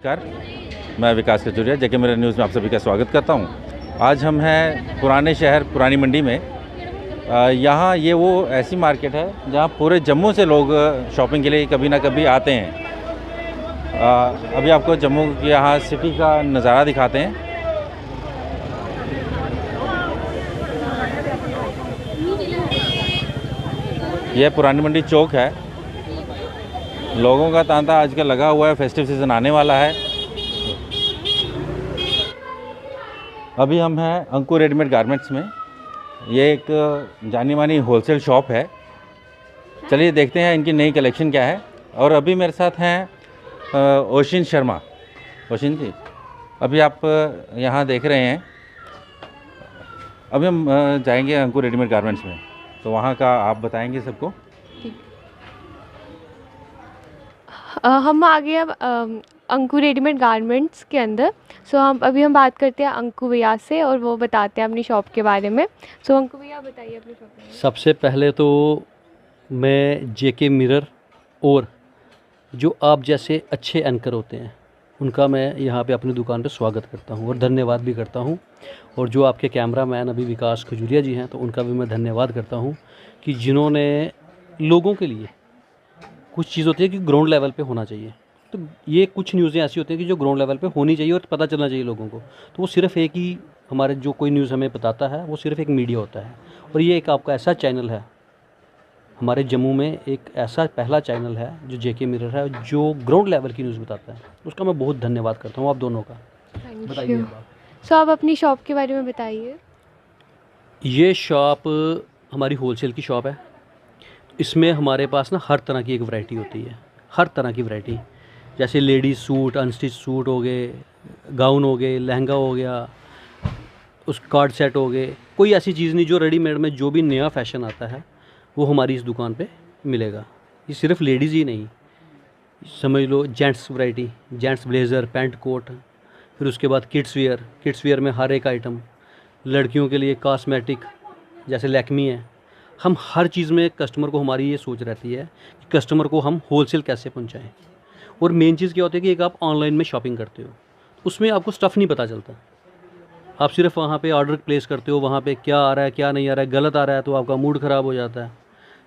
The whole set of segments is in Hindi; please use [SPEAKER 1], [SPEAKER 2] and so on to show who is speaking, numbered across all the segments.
[SPEAKER 1] नमस्कार, मैं विकास कचूरिया जेके मिरर न्यूज़ में आप सभी का स्वागत करता हूं। आज हम हैं पुराने शहर पुरानी मंडी में। यहाँ ये वो ऐसी मार्केट है जहाँ पूरे जम्मू से लोग शॉपिंग के लिए कभी ना कभी आते हैं। अभी आपको जम्मू के यहाँ सिटी का नज़ारा दिखाते हैं। यह पुरानी मंडी चौक है। लोगों का तांता आजकल लगा हुआ है, फेस्टिव सीज़न आने वाला है। अभी हम हैं अंकुर रेडीमेड गारमेंट्स में। ये एक जानी मानी होलसेल शॉप है। चलिए देखते हैं इनकी नई कलेक्शन क्या है। और अभी मेरे साथ हैं ओशिन शर्मा। ओशिन जी, अभी आप यहाँ देख रहे हैं। अभी हम जाएंगे अंकुर रेडीमेड गारमेंट्स में, तो वहाँ का आप बताएंगे सबको।
[SPEAKER 2] हम आ गए अब अंकुर रेडीमेड गारमेंट्स के अंदर। हम बात करते हैं अंकु भैया से और वो बताते हैं अपनी शॉप के बारे में। अंकु भैया बताइए अपनी शॉप के बारे में।
[SPEAKER 3] सबसे पहले तो मैं जेके मिरर और जो आप जैसे अच्छे एंकर होते हैं उनका मैं यहाँ पे अपनी दुकान पे स्वागत करता हूँ और धन्यवाद भी करता हूँ। और जो आपके कैमरामैन अभी विकास खजूरिया जी हैं, तो उनका भी मैं धन्यवाद करता हूँ कि जिन्होंने लोगों के लिए कुछ चीज़ होती है कि ग्राउंड लेवल पे होना चाहिए। तो ये कुछ न्यूज़ें ऐसी होती हैं कि जो ग्राउंड लेवल पे होनी चाहिए और पता चलना चाहिए लोगों को। तो वो सिर्फ एक ही हमारे जो कोई न्यूज़ हमें बताता है वो सिर्फ एक मीडिया होता है। और ये एक आपका ऐसा चैनल है, हमारे जम्मू में एक ऐसा पहला चैनल है जो जेके मिरर है, जो ग्राउंड लेवल की न्यूज़ बताता है। उसका मैं बहुत धन्यवाद करता हूँ आप दोनों का।
[SPEAKER 2] बताइए आप अपनी शॉप के बारे में बताइए।
[SPEAKER 3] ये शॉप हमारी होलसेल की शॉप है। इसमें हमारे पास ना हर तरह की एक वैरायटी होती है, हर तरह की वैरायटी। जैसे लेडीज़ सूट, अनस्टिच सूट हो गए, गाउन हो गए, लहंगा हो गया, उस कार्ड सेट हो गए। कोई ऐसी चीज़ नहीं जो रेडीमेड में जो भी नया फैशन आता है वो हमारी इस दुकान पे मिलेगा। ये सिर्फ लेडीज़ ही नहीं, समझ लो gents variety, gents blazer, pant coat, फिर उसके बाद किड्स वेयर में हर एक आइटम। लड़कियों के लिए कॉस्मेटिक जैसे लैक्मी है। हम हर चीज़ में कस्टमर को, हमारी ये सोच रहती है कि कस्टमर को हम होलसेल कैसे पहुंचाएं। और मेन चीज़ क्या होती है कि एक आप ऑनलाइन में शॉपिंग करते हो, उसमें आपको स्टफ़ नहीं पता चलता। आप सिर्फ वहाँ पे ऑर्डर प्लेस करते हो, वहाँ पे क्या आ रहा है क्या नहीं आ रहा है। गलत आ रहा है तो आपका मूड ख़राब हो जाता है,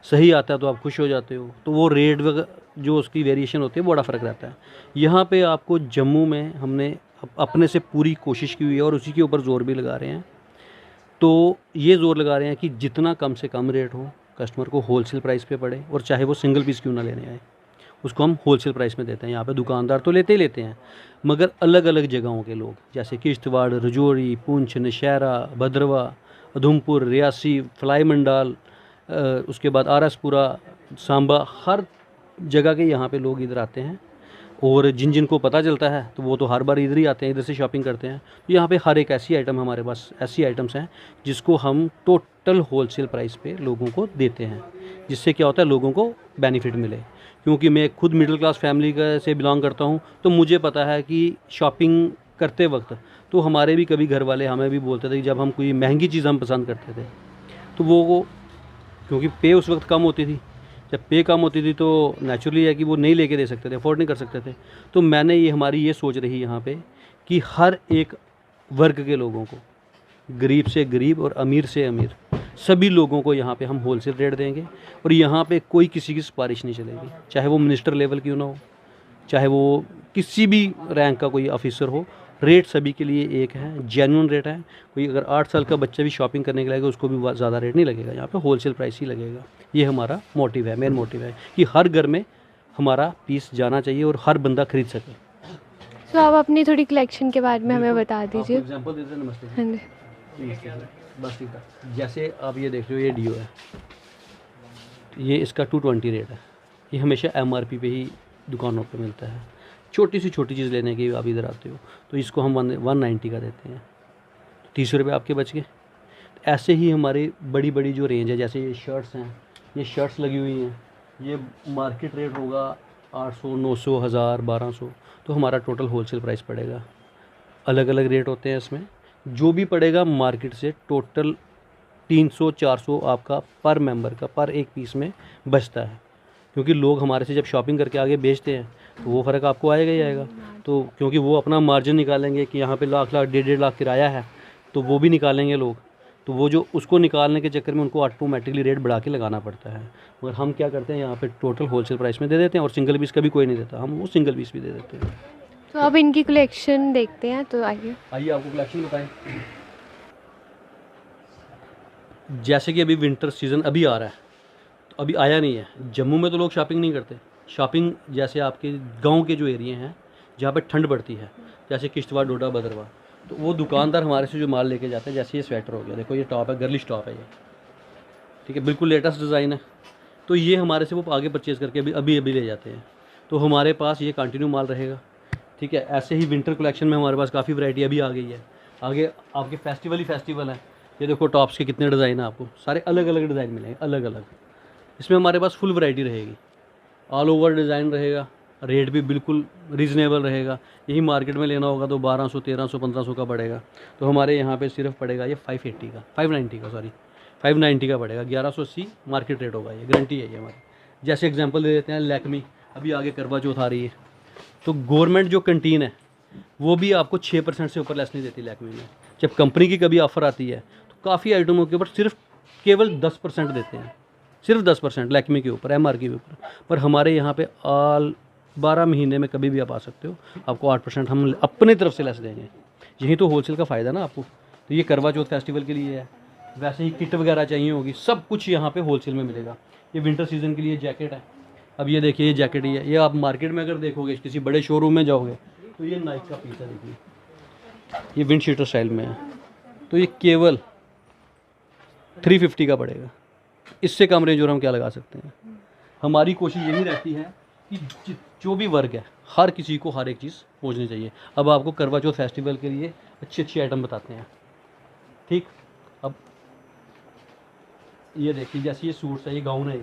[SPEAKER 3] सही आता है तो आप खुश हो जाते हो। तो वो रेट वगैरह जो उसकी वेरिएशन होती है बड़ा फ़र्क रहता है। यहाँ पर आपको जम्मू में हमने अपने से पूरी कोशिश की हुई है और उसी के ऊपर ज़ोर भी लगा रहे हैं। तो ये ज़ोर लगा रहे हैं कि जितना कम से कम रेट हो, कस्टमर को होलसेल प्राइस पे पड़े, और चाहे वो सिंगल पीस क्यों ना लेने आए, उसको हम होलसेल प्राइस में देते हैं। यहाँ पे दुकानदार तो लेते ही लेते हैं, मगर अलग अलग जगहों के लोग जैसे किश्तवाड़, रजौरी, पुंछ, नौशहरा, भद्रवा, उधमपुर, रियासी, फ्लाई मंडाल, उसके बाद आरसपुरा, सांबा, हर जगह के यहाँ पे लोग इधर आते हैं। और जिन जिन को पता चलता है तो वो तो हर बार इधर ही आते हैं, इधर से शॉपिंग करते हैं। तो यहाँ पे हर एक ऐसी आइटम, हमारे पास ऐसी आइटम्स हैं जिसको हम टोटल होलसेल प्राइस पे लोगों को देते हैं, जिससे क्या होता है लोगों को बेनिफिट मिले। क्योंकि मैं खुद मिडिल क्लास फैमिली का से बिलोंग करता हूँ, तो मुझे पता है कि शॉपिंग करते वक्त तो हमारे भी कभी घर वाले हमें भी बोलते थे कि जब हम कोई महंगी चीज़ हम पसंद करते थे तो वो क्योंकि पे उस वक्त कम होती थी, जब पे कम होती थी तो नेचुरली है कि वो नहीं लेके दे सकते थे, अफोर्ड नहीं कर सकते थे। तो मैंने ये, हमारी ये सोच रही यहाँ पे कि हर एक वर्ग के लोगों को, गरीब से गरीब और अमीर से अमीर, सभी लोगों को यहाँ पे हम होलसेल रेट देंगे। और यहाँ पे कोई किसी की सिफारिश नहीं चलेगी, चाहे वो मिनिस्टर लेवल क्यों ना हो, चाहे वो किसी भी रैंक का कोई ऑफिसर हो। रेट सभी के लिए एक है, जेन्युइन रेट है। कोई अगर 8 साल का बच्चा भी शॉपिंग करने के लगेगा उसको भी ज़्यादा रेट नहीं लगेगा, यहाँ पे होलसेल प्राइस ही लगेगा। ये हमारा मोटिव है, मेन मोटिव है कि हर घर में हमारा पीस जाना चाहिए और हर बंदा खरीद सके।
[SPEAKER 2] आप अपनी थोड़ी कलेक्शन के बारे में हमें बता दीजिए।
[SPEAKER 3] एग्जाम्पल दे दीजिए। नमस्ते।
[SPEAKER 2] हाँ जी।
[SPEAKER 3] बस ठीक है। जैसे आप ये देख रहे हो, ये डीओ है, ये इसका 220 रेट है। ये हमेशा MRP पे ही दुकानों पे मिलता है। छोटी सी छोटी चीज़ लेने की आप इधर आते हो तो इसको हम 190 का देते हैं, 30 रुपये आपके बच गए। ऐसे ही हमारी बड़ी बड़ी जो रेंज है, जैसे ये शर्ट्स हैं, ये शर्ट्स लगी हुई हैं, ये मार्केट रेट होगा 800, 900, 1000, 1200। तो हमारा टोटल होलसेल प्राइस पड़ेगा। अलग अलग रेट होते हैं इसमें, जो भी पड़ेगा मार्केट से टोटल 300, 400 आपका पर मेंबर का, पर एक पीस में बचता है। क्योंकि लोग हमारे से जब शॉपिंग करके आगे बेचते हैं तो वो फ़र्क आपको आएगा ही आएगा। तो क्योंकि वो अपना मार्जिन निकालेंगे कि यहाँ पे लाख लाख 1.5 लाख किराया है, तो वो भी निकालेंगे लोग, तो वो जो उसको निकालने के चक्कर में उनको ऑटोमेटिकली रेट बढ़ा के लगाना पड़ता है। मगर हम क्या करते हैं, यहाँ पे टोटल होलसेल प्राइस में दे देते हैं, और सिंगल पीस कभी कोई नहीं देता, हम वो सिंगल पीस भी दे देते हैं।
[SPEAKER 2] तो अब इनकी कलेक्शन देखते हैं, तो आइए।
[SPEAKER 3] आइए आपको कलेक्शन बताएं। जैसे कि अभी विंटर सीज़न अभी आ रहा है, तो अभी आया नहीं है। जम्मू में तो लोग शॉपिंग नहीं करते। शॉपिंग जैसे आपके गांव के जो एरिया हैं जहाँ पे ठंड पड़ती है, जैसे किश्तवाड़, डोडा, भद्रवाह, तो वो दुकानदार हमारे से जो माल लेके जाते हैं, जैसे ये स्वेटर हो गया, देखो ये टॉप है, गर्लिश टॉप है ये, ठीक है, बिल्कुल लेटेस्ट डिज़ाइन है, तो ये हमारे से वो आगे परचेज़ करके अभी अभी ले जाते हैं। तो हमारे पास ये कंटिन्यू माल रहेगा, ठीक है। ऐसे ही विंटर कलेक्शन में हमारे पास काफ़ी वैरायटी अभी आ गई है। आगे आपके फेस्टिवल ही फेस्टिवल है। ये देखो टॉप्स के कितने डिज़ाइन हैं, आपको सारे अलग अलग डिज़ाइन मिलेंगे, अलग अलग। इसमें हमारे पास फुल वैरायटी रहेगी, ऑल ओवर डिज़ाइन रहेगा, रेट भी बिल्कुल रीज़नेबल रहेगा। यही मार्केट में लेना होगा तो 1200, 1300, 1500 का पड़ेगा, तो हमारे यहाँ पे सिर्फ पड़ेगा ये 590 का, 590 का पड़ेगा। 1180 मार्केट रेट होगा, ये गारंटी है ये हमारी। जैसे एग्जांपल दे देते हैं, लैक्मी अभी आगे करवा चौथ आ रही है, तो गवर्नमेंट जो कैंटीन है वो भी आपको 6% से ऊपर लेस नहीं देती लैक्मी में। जब कंपनी की कभी ऑफ़र आती है तो काफ़ी आइटमों के ऊपर सिर्फ केवल 10% देते हैं, सिर्फ 10% लैक्मी के ऊपर, MRP के ऊपर। पर हमारे यहाँ पे ऑल 12 महीने में कभी भी आप आ सकते हो, आपको 8% हम अपनी तरफ से लेस देंगे। यही तो होलसेल का फ़ायदा ना आपको। तो ये करवा चौथ फेस्टिवल के लिए है। वैसे ही किट वगैरह चाहिए होगी, सब कुछ यहाँ पे होलसेल में मिलेगा। ये विंटर सीज़न के लिए जैकेट है। अब ये देखिए, ये जैकेट ही है, ये आप मार्केट में अगर देखोगे, किसी बड़े शोरूम में जाओगे तो ये नाइक का पीस है, देखिए ये विंड शीटर स्टाइल में है, तो ये केवल 350 का पड़ेगा। इससे कम रेंज और हम क्या लगा सकते हैं। हमारी कोशिश यही रहती है कि जो भी वर्ग है, हर किसी को हर एक चीज़ पहुंचनी चाहिए। अब आपको करवा चौथ फेस्टिवल के लिए अच्छी अच्छी आइटम बताते हैं, ठीक। अब ये देखिए, जैसे ये सूट्स है, ये गाउन है,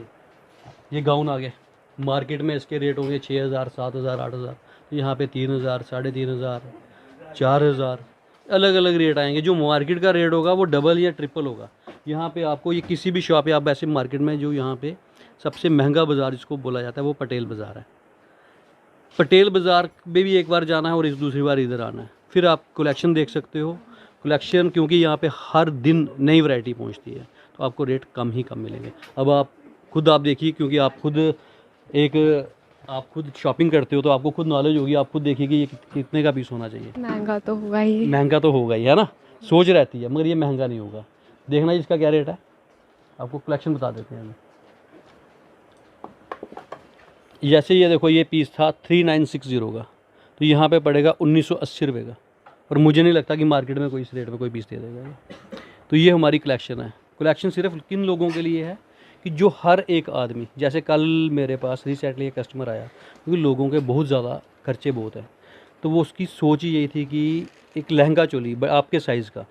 [SPEAKER 3] ये गाउन आ गए। मार्केट में इसके रेट होंगे 6000, 7000, 8000, तो यहाँ पे 3000, 3500, 4000, अलग अलग रेट आएंगे। जो मार्केट का रेट होगा वो डबल या ट्रिपल होगा। यहाँ पे आपको ये किसी भी शॉप पे आप ऐसे मार्केट में, जो यहाँ पे सबसे महंगा बाज़ार जिसको बोला जाता है वो पटेल बाज़ार है। पटेल बाज़ार में भी एक बार जाना है और दूसरी बार इधर आना है। फिर आप कलेक्शन देख सकते हो। कलेक्शन क्योंकि यहाँ पे हर दिन नई वैरायटी पहुँचती है, तो आपको रेट कम ही कम मिलेंगे। अब आप खुद आप देखिए, क्योंकि आप खुद शॉपिंग करते हो तो आपको खुद नॉलेज होगी। आप खुद देखिए कि ये कितने का पीस होना चाहिए।
[SPEAKER 2] महंगा तो होगा ही,
[SPEAKER 3] महंगा तो होगा ही, है ना, सोच रहती है, मगर ये महंगा नहीं होगा। देखना इसका क्या रेट है, आपको कलेक्शन बता देते हैं हम। जैसे ये देखो, ये पीस था 3960 का, तो यहाँ पे पड़ेगा 1980 रुपये का। और मुझे नहीं लगता कि मार्केट में कोई इस रेट में कोई पीस दे देगा ये। तो ये हमारी कलेक्शन है। कलेक्शन सिर्फ किन लोगों के लिए है कि जो हर एक आदमी, जैसे कल मेरे पास रिसेंटली एक कस्टमर आया, क्योंकि लोगों के बहुत ज़्यादा खर्चे बहुत हैं, तो वो उसकी सोच ही यही थी कि एक लहंगा चोली आपके साइज़ का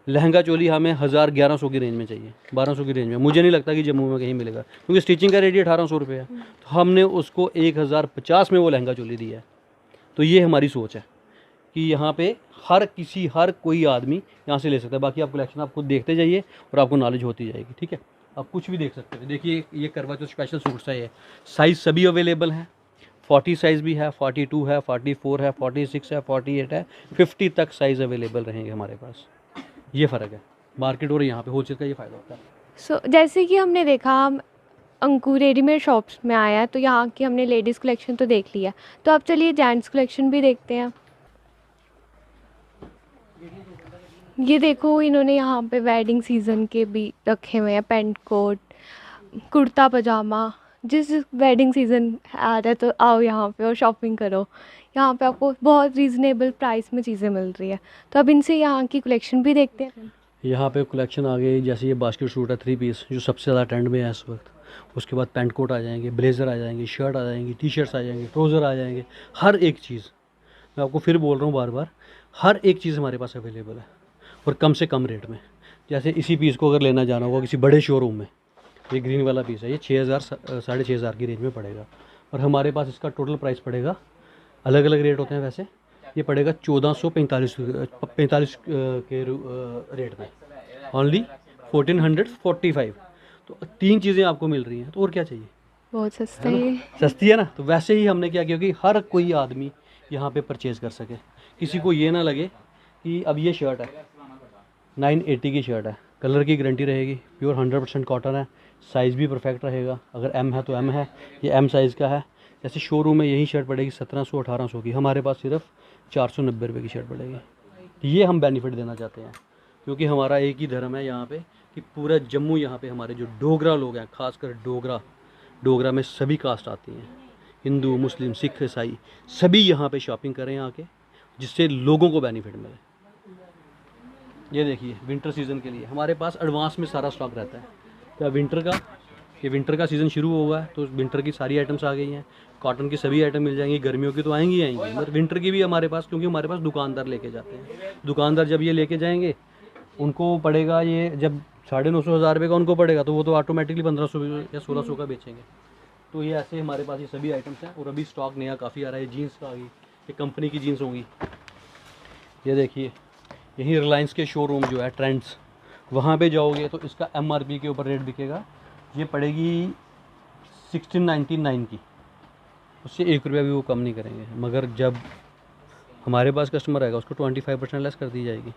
[SPEAKER 3] लहंगा चोली हमें 1000-1100 की रेंज में चाहिए, 1200 की रेंज में। मुझे नहीं लगता कि जम्मू में कहीं मिलेगा, क्योंकि स्टिचिंग का रेट 1800 रुपये है। तो हमने उसको 1050 में वो लहंगा चोली दिया है। तो ये हमारी सोच है कि यहाँ पे हर कोई आदमी यहाँ से ले सकता है। बाकी आप कलेक्शन आप खुद देखते जाइए और आपको नॉलेज होती जाएगी, ठीक है। आप कुछ भी देख सकते हैं। देखिए, ये करवा चौथ स्पेशल सूट्स है। ये साइज़ सभी अवेलेबल हैं, 40 साइज़ भी है, 42 है, 44 है, 46 है, 48 है, 50 तक साइज़ अवेलेबल रहेंगे हमारे पास। ये फ़र्क है मार्केट और यहाँ पे होलसेल का, ये फ़ायदा होता है।
[SPEAKER 2] सो जैसे कि हमने देखा, हम अंकुर रेडीमेड शॉप्स में आया है, तो यहाँ की हमने लेडीज़ कलेक्शन तो देख लिया, तो अब चलिए जेंट्स कलेक्शन भी देखते हैं। ये देखो, इन्होंने यहाँ पे वेडिंग सीज़न के भी रखे हुए हैं, पेंट कोट, कुर्ता पजामा। जिस वेडिंग सीज़न आ रहा है तो आओ यहाँ पे और शॉपिंग करो। यहाँ पे आपको बहुत रीज़नेबल प्राइस में चीज़ें मिल रही है। तो अब इनसे यहाँ की कलेक्शन भी देखते हैं।
[SPEAKER 3] यहाँ पे कलेक्शन आ गई, जैसे ये बास्केट सूट है 3 पीस, जो सबसे ज़्यादा ट्रेंड में है इस वक्त। उसके बाद पेंट कोट आ जाएंगे, ब्लेज़र आ जाएंगे, शर्ट आ जाएंगी, टी-शर्ट्स आ जाएंगे, ट्राउज़र आ जाएंगे। हर एक चीज़, मैं आपको फिर बोल रहा हूँ बार बार, हर एक चीज़ हमारे पास अवेलेबल है और कम से कम रेट में। जैसे इसी पीस को अगर लेना जाना होगा किसी बड़े शोरूम में, ये ग्रीन वाला पीस है, ये 6000 6500 की रेंज में पड़ेगा। और हमारे पास इसका टोटल प्राइस पड़ेगा, अलग अलग रेट होते हैं वैसे, ये पड़ेगा 1445 के रेट में, ओनली 1445। तो 3 चीज़ें आपको मिल रही हैं, तो और क्या चाहिए।
[SPEAKER 2] बहुत सस्ता है ये।
[SPEAKER 3] सस्ती है ना, तो वैसे ही हमने क्या किया कि हर कोई आदमी यहाँ पे परचेज़ कर सके, किसी को ये ना लगे कि अब ये शर्ट है 980 की शर्ट है, कलर की गारंटी रहेगी, प्योर 100% कॉटन है, साइज़ भी परफेक्ट रहेगा, अगर एम है तो एम है, ये एम साइज़ का है। जैसे शोरूम में यही शर्ट पड़ेगी 1700-1800 की, हमारे पास सिर्फ 490 रुपये की शर्ट पड़ेगी। ये हम बेनिफिट देना चाहते हैं, क्योंकि हमारा एक ही धर्म है यहाँ पे कि पूरा जम्मू यहाँ पे हमारे जो डोगरा लोग हैं, खासकर डोगरा में सभी कास्ट आती हैं, हिंदू, मुस्लिम, सिख, ईसाई, सभी यहाँ पे शॉपिंग करें आके, जिससे लोगों को बेनिफिट मिले। ये देखिए विंटर सीज़न के लिए हमारे पास एडवांस में सारा स्टॉक रहता है। क्या विंटर का सीज़न शुरू होगा है, तो विंटर की सारी आइटम्स आ गई हैं, कॉटन की सभी आइटम मिल जाएंगी, गर्मियों की तो आएंगी मगर विंटर की भी हमारे पास, क्योंकि हमारे पास दुकानदार लेके जाते हैं। दुकानदार जब ये लेके जाएंगे उनको पड़ेगा, ये जब 950-1000 रुपये का उनको पड़ेगा, तो वो तो ऑटोमेटिकली 1500 या 1600 का बेचेंगे। तो ये ऐसे हमारे पास ये सभी आइटम्स हैं, और अभी स्टॉक नया काफ़ी आ रहा है। जीन्स का आ गई, ये कंपनी की जीन्स होंगी। ये देखिए यही रिलायंस के शोरूम जो है ट्रेंड्स, वहाँ पे जाओगे तो इसका MRP के ऊपर रेट बिकेगा, ये पड़ेगी 1699 की, उससे 1 रुपया भी वो कम नहीं करेंगे। मगर जब हमारे पास कस्टमर आएगा उसको 25% लेस कर दी जाएगी।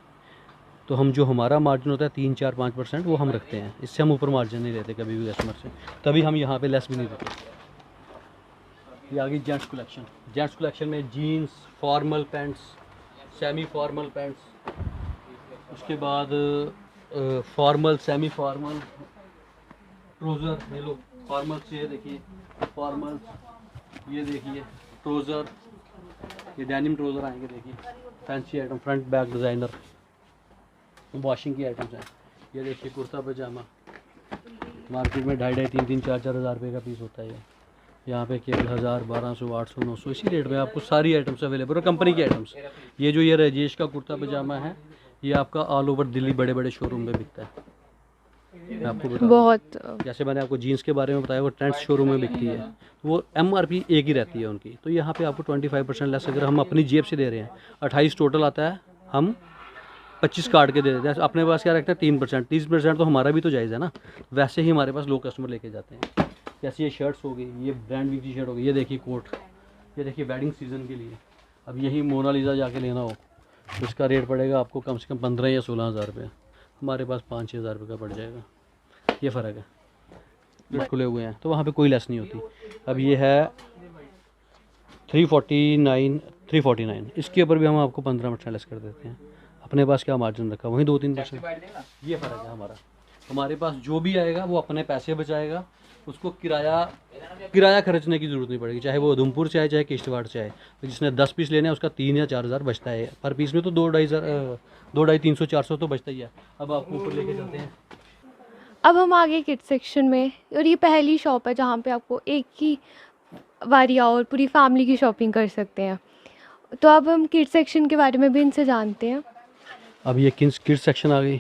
[SPEAKER 3] तो हम जो हमारा मार्जिन होता है 3-4-5% वो हम रखते हैं, इससे हम ऊपर मार्जिन नहीं लेते कभी भी कस्टमर से, तभी हम यहाँ पे लेस भी नहीं देते। ये आ गई जेंट्स कलेक्शन में jeans, formal pants, semi formal pants, उसके बाद फॉर्मल, सेमी फॉर्मल, ट्राउज़र, ये लो फॉर्मल से, ये देखिए फॉर्मल, ये देखिए ट्राउज़र, ये डेनिम ट्राउज़र आएंगे, देखिए fancy item, front back designer, washing की आइटम्स हैं। ये देखिए कुर्ता पजामा, मार्केट में 2,500-3,000-4,000 रुपये का पीस होता है, ये यहाँ पे केवल 1000, 1200, 800, 900 इसी रेट में आपको सारी आइटम्स अवेलेबल है, कंपनी की आइटम्स। ये जो ये राजेश का कुर्ता पजामा है, ये आपका ऑल ओवर दिल्ली बड़े बड़े शोरूम में बिकता है। मैं आपको बता
[SPEAKER 2] बहुत
[SPEAKER 3] जैसे मैंने आपको जीन्स के बारे में बताया, वो ट्रेंड्स शोरूम में बिकती है, वो MRP एक ही रहती है उनकी। तो यहाँ पे आपको 25% लेस, अगर हम अपनी जेब से दे रहे हैं, 28 टोटल आता है, हम 25 काट के दे देते हैं। अपने पास क्या रखते हैं 3%, 30% तो हमारा भी तो जायज़ है ना। वैसे ही हमारे पास लोग कस्टमर लेके जाते हैं। जैसे ये शर्ट्स हो गई, ये ब्रांड वी की शर्ट हो गई, ये देखिए कोट, ये देखिए वेडिंग सीज़न के लिए। अब यही मोनालिसा जाके लेना हो तो इसका रेट पड़ेगा आपको कम से कम 15 या 16,000 रुपये, हमारे पास 5-6 हज़ार रुपये का पड़ जाएगा। ये फ़र्क है, रेट खुले हुए हैं तो वहाँ पे कोई लेस नहीं होती। अब ये है 349, इसके ऊपर भी हम आपको 15% लेस कर देते हैं। अपने पास क्या मार्जिन रखा, वहीं 2-3%। ये फ़र्क है हमारा। हमारे पास जो भी आएगा वो अपने पैसे बचाएगा, उसको किराया खर्चने की ज़रूरत नहीं पड़ेगी, चाहे वो उधमपुर से आए चाहे किश्तवाड़ से आए। तो जिसने 10 पीस लेने हैं उसका 3 या 4 हज़ार बचता है पर पीस में, तो 2-2.5 300-400 तो बचता ही है। अब आपको ऊपर लेके चलते हैं।
[SPEAKER 2] अब हम आगे किड्स सेक्शन में, और ये पहली शॉप है जहाँ पे आपको एक ही बारी आओ और पूरी फैमिली की शॉपिंग कर सकते हैं। तो अब हम किड्स सेक्शन के बारे में भी इनसे जानते हैं।
[SPEAKER 3] अब ये किड्स सेक्शन आ गई,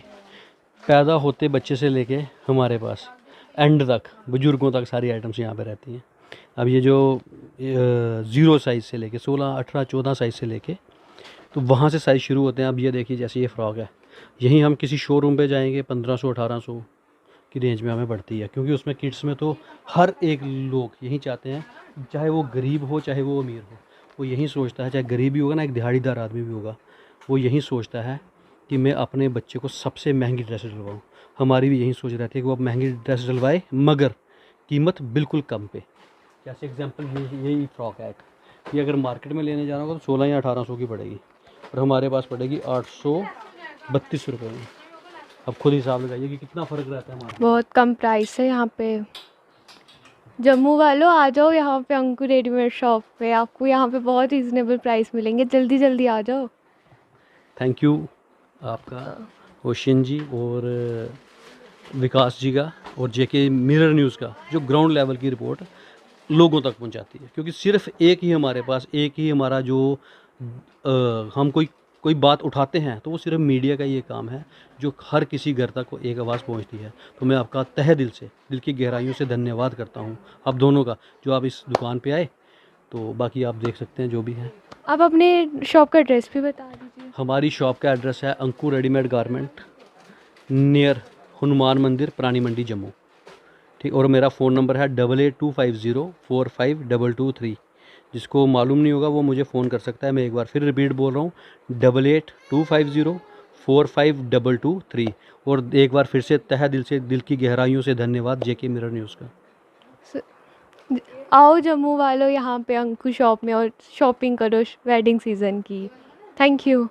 [SPEAKER 3] पैदा होते बच्चे से लेके हमारे पास एंड तक, बुजुर्गों तक सारी आइटम्स यहाँ पे रहती हैं। अब ये जो 0 साइज़ से लेके 16, 18, 14 साइज़ से लेके, तो वहाँ से साइज़ शुरू होते हैं। अब ये देखिए जैसे ये फ़्रॉक है, यहीं हम किसी शोरूम पे जाएंगे 1500-1800 की रेंज में हमें पड़ती है, क्योंकि उसमें किड्स में तो हर एक लोग यही चाहते हैं, चाहे वो गरीब हो चाहे वो अमीर हो, वो यही सोचता है, चाहे गरीब भी होगा ना, एक दिहाड़ीदार आदमी भी होगा, वो यही सोचता है कि मैं अपने बच्चे को सबसे महंगी ड्रेस दिलवाऊँ। हमारी भी यही सोच रहती है कि वो अब महंगी ड्रेस दिलवाए मगर कीमत बिल्कुल कम पे। जैसे एग्जांपल यही फ्रॉक है, ये अगर मार्केट में लेने जाना होगा तो 16 या 1800 की पड़ेगी, और हमारे पास पड़ेगी 832 रुपये में। अब खुद हिसाब लगाइए कि कितना फ़र्क रहता है हमारा।
[SPEAKER 2] बहुत कम प्राइस है यहाँ पे। जम्मू वालों आ जाओ यहाँ पे अंकुर रेडीमेड शॉप पे, आपको यहाँ पे बहुत रीज़नेबल प्राइस मिलेंगे, जल्दी जल्दी आ जाओ।
[SPEAKER 3] थैंक यू आपका ओशियन जी और विकास जी का, और जेके मिरर न्यूज़ का, जो ग्राउंड लेवल की रिपोर्ट लोगों तक पहुंचाती है। क्योंकि सिर्फ एक ही हमारे पास, एक ही हमारा जो हम कोई बात उठाते हैं तो वो सिर्फ मीडिया का ये काम है, जो हर किसी घर तक वो एक आवाज़ पहुंचती है। तो मैं आपका तहे दिल से, दिल की गहराइयों से धन्यवाद करता हूं आप दोनों का, जो आप इस दुकान पे आए। तो बाकी आप देख सकते हैं जो भी है।
[SPEAKER 2] आप अपने शॉप का एड्रेस भी बता दीजिए।
[SPEAKER 3] हमारी शॉप का एड्रेस है अंकुर रेडीमेड गारमेंट, नियर हनुमान मंदिर, पुरानी मंडी, जम्मू। ठीक। और मेरा फ़ोन नंबर है 8825045223। जिसको मालूम नहीं होगा वो मुझे फ़ोन कर सकता है। मैं एक बार फिर रिपीट बोल रहा हूँ, 8825045223। और एक बार फिर से तहे दिल से, दिल की गहराइयों से धन्यवाद जेके मिरर न्यूज़ का।
[SPEAKER 2] आओ जम्मू वालों यहाँ पे अंकु शॉप में और शॉपिंग करो वेडिंग सीज़न की। Thank you.